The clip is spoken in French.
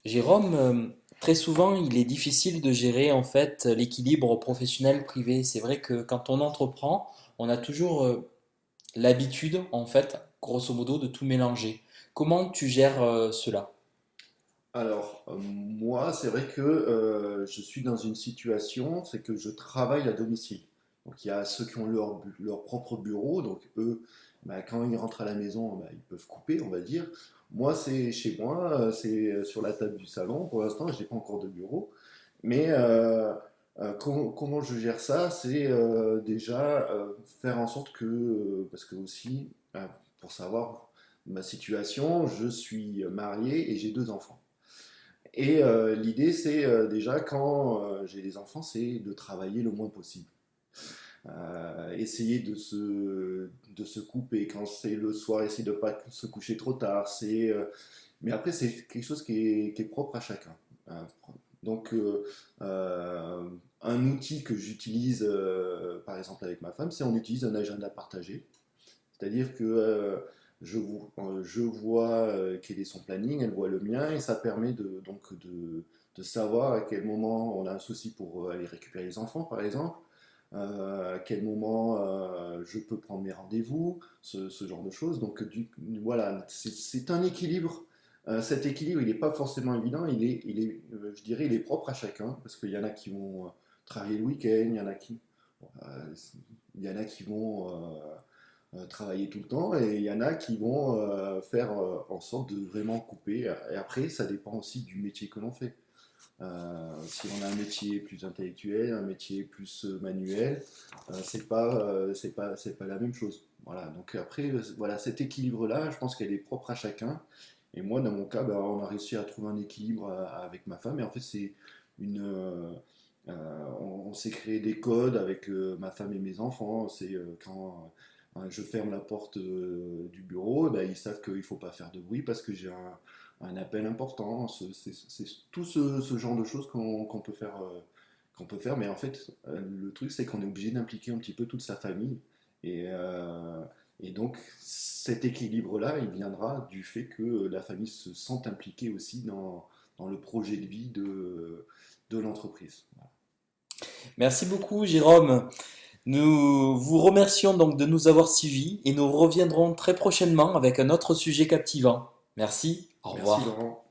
Jérôme, très souvent, il est difficile de gérer en fait l'équilibre professionnel-privé. C'est vrai que quand on entreprend, on a toujours l'habitude, en fait, grosso modo, de tout mélanger. Comment tu gères cela? Alors, moi, c'est vrai que je suis dans une situation, c'est que je travaille à domicile. Donc, il y a ceux qui ont leur propre bureau, donc eux, bah, quand ils rentrent à la maison, bah, ils peuvent couper, on va dire. Moi, c'est chez moi, c'est sur la table du salon. Pour l'instant, je n'ai pas encore de bureau. Mais comment je gère ça? C'est déjà faire en sorte que, parce que aussi, pour savoir ma situation, je suis marié et j'ai deux enfants. Et l'idée, c'est déjà quand j'ai des enfants, c'est de travailler le moins possible. Essayer de se couper quand c'est le soir, essayer de ne pas se coucher trop tard. Mais après, c'est quelque chose qui est propre à chacun. Euh, donc, un outil que j'utilise, par exemple avec ma femme, c'est on utilise un agenda partagé. C'est-à-dire que je vois quel est son planning, elle voit le mien, et ça permet de savoir à quel moment on a un souci pour aller récupérer les enfants, par exemple, à quel moment je peux prendre mes rendez-vous, ce genre de choses. Donc voilà, c'est un équilibre. Cet équilibre, il n'est pas forcément évident, je dirais, il est propre à chacun, parce qu'il y en a qui vont travailler le week-end, euh, il y en a qui vont travailler tout le temps et il y en a qui vont faire en sorte de vraiment couper. Et après, ça dépend aussi du métier que l'on fait. Si on a un métier plus intellectuel, un métier plus manuel, c'est pas la même chose. Voilà. Donc après, voilà, cet équilibre-là, je pense qu'elle est propre à chacun. Et moi, dans mon cas, ben, on a réussi à trouver un équilibre avec ma femme. Et en fait, c'est une, on s'est créé des codes avec ma femme et mes enfants. C'est quand je ferme la porte du bureau, ben, ils savent qu'il ne faut pas faire de bruit parce que j'ai un appel important. C'est tout ce genre de choses qu'on peut faire. Qu'on peut faire, mais en fait, le truc, c'est qu'on est obligé d'impliquer un petit peu toute sa famille. Et, et donc, cet équilibre-là, il viendra du fait que la famille se sente impliquée aussi dans le projet de vie de l'entreprise. Voilà. Merci beaucoup, Jérôme. Nous vous remercions donc de nous avoir suivis et nous reviendrons très prochainement avec un autre sujet captivant. Merci, au Merci revoir. Laurent.